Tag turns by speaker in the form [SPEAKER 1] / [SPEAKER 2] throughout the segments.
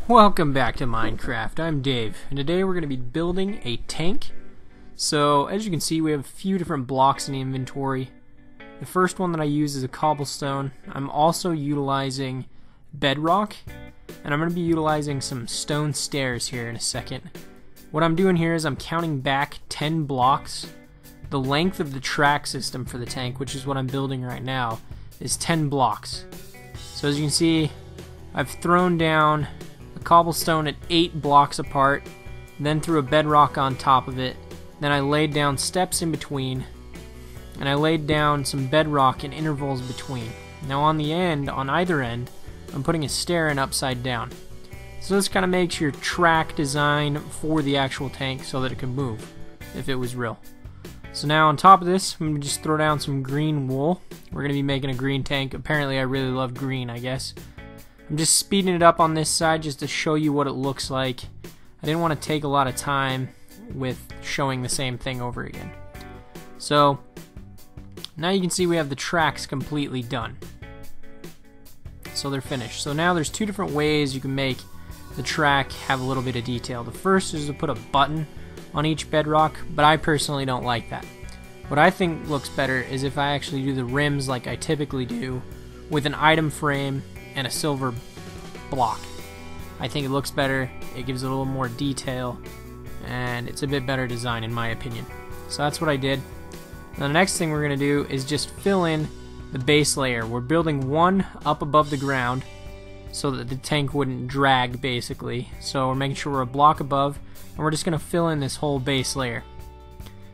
[SPEAKER 1] Welcome back to Minecraft. I'm Dave, and today we're going to be building a tank. So, as you can see, we have a few different blocks in the inventory. The first one that I use is a cobblestone. I'm also utilizing bedrock, and I'm going to be utilizing some stone stairs here in a second. What I'm doing here is I'm counting back 10 blocks. The length of the track system for the tank, which is what I'm building right now, is 10 blocks. So as you can see, I've thrown down cobblestone at 8 blocks apart, then threw a bedrock on top of it, then I laid down steps in between, and I laid down some bedrock in intervals between. Now on the end, on either end, I'm putting a stair in upside down. So this kind of makes your track design for the actual tank so that it can move if it was real. So now on top of this, I'm going to just throw down some green wool. We're going to be making a green tank. Apparently I really love green, I guess. I'm just speeding it up on this side just to show you what it looks like. I didn't want to take a lot of time with showing the same thing over again. So now you can see we have the tracks completely done. So they're finished. So now there's two different ways you can make the track have a little bit of detail. The first is to put a button on each bedrock, but I personally don't like that. What I think looks better is if I actually do the rims like I typically do with an item frame and a silver block. I think it looks better, it gives it a little more detail, and it's a bit better design in my opinion. So that's what I did. Now the next thing we're going to do is just fill in the base layer. We're building one up above the ground so that the tank wouldn't drag basically. So we're making sure we're a block above, and we're just going to fill in this whole base layer.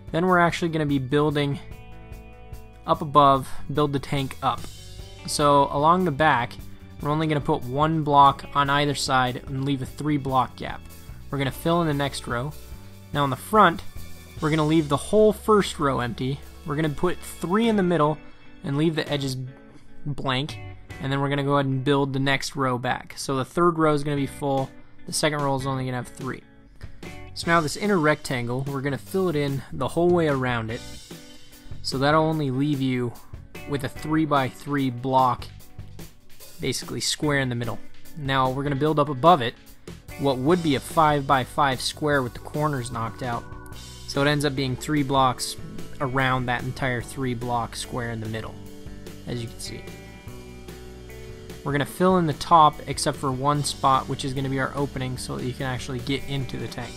[SPEAKER 1] Then we're actually going to be building up above, build the tank up. So along the back, we're only going to put one block on either side and leave a 3 block gap. We're going to fill in the next row. Now on the front, we're going to leave the whole first row empty. We're going to put 3 in the middle and leave the edges blank. And then we're going to go ahead and build the next row back. So the third row is going to be full. The second row is only going to have 3. So now this inner rectangle, we're going to fill it in the whole way around it. So that'll only leave you with a 3x3 block, basically square in the middle. Now we're going to build up above it what would be a 5x5 square with the corners knocked out. So it ends up being 3 blocks around that entire 3 block square in the middle, as you can see. We're going to fill in the top except for one spot, which is going to be our opening so that you can actually get into the tank.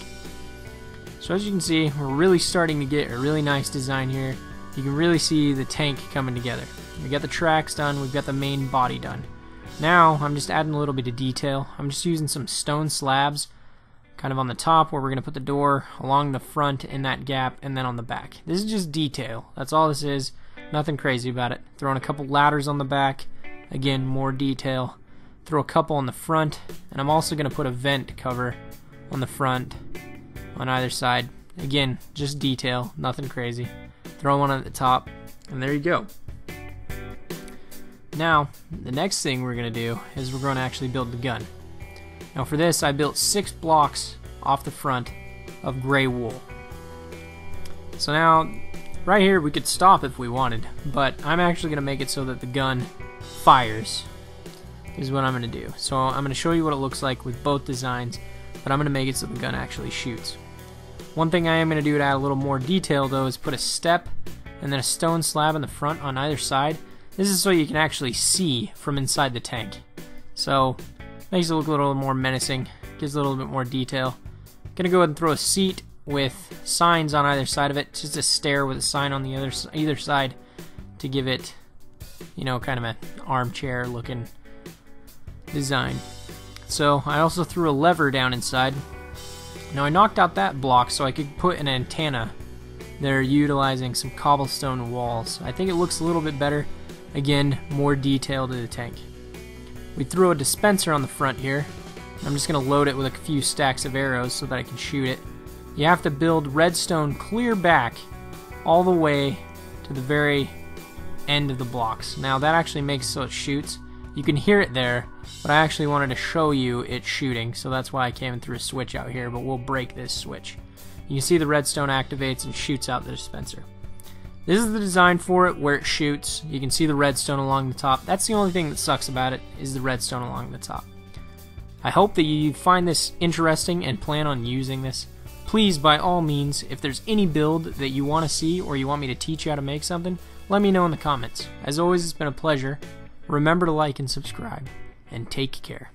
[SPEAKER 1] So as you can see, we're really starting to get a really nice design here. You can really see the tank coming together. We got the tracks done, we've got the main body done. Now I'm just adding a little bit of detail. I'm just using some stone slabs kind of on the top where we're going to put the door, along the front in that gap, and then on the back. This is just detail. That's all this is. Nothing crazy about it. Throwing a couple ladders on the back. Again, more detail. Throw a couple on the front, and I'm also going to put a vent cover on the front on either side. Again, just detail. Nothing crazy. Throw one at the top, and there you go. Now, the next thing we're going to do is we're going to actually build the gun. Now for this, I built 6 blocks off the front of gray wool. So now, right here we could stop if we wanted, but I'm actually going to make it so that the gun fires, is what I'm going to do. So I'm going to show you what it looks like with both designs, but I'm going to make it so the gun actually shoots. One thing I am going to do to add a little more detail though is put a step and then a stone slab in the front on either side. This is so you can actually see from inside the tank. So makes it look a little more menacing, gives a little bit more detail. Gonna go ahead and throw a seat with signs on either side of it, just a stair with a sign on the either side to give it, you know, kind of an armchair looking design. So I also threw a lever down inside. Now I knocked out that block so I could put an antenna. They're utilizing some cobblestone walls. I think it looks a little bit better. Again, more detail to the tank. We threw a dispenser on the front here. I'm just going to load it with a few stacks of arrows so that I can shoot it. You have to build redstone clear back all the way to the very end of the blocks. Now that actually makes so it shoots. You can hear it there, but I actually wanted to show you it shooting, so that's why I came and threw a switch out here, but we'll break this switch. You can see the redstone activates and shoots out the dispenser. This is the design for it, where it shoots. You can see the redstone along the top. That's the only thing that sucks about it, is the redstone along the top. I hope that you find this interesting and plan on using this. Please, by all means, if there's any build that you want to see or you want me to teach you how to make something, let me know in the comments. As always, it's been a pleasure. Remember to like and subscribe, and take care.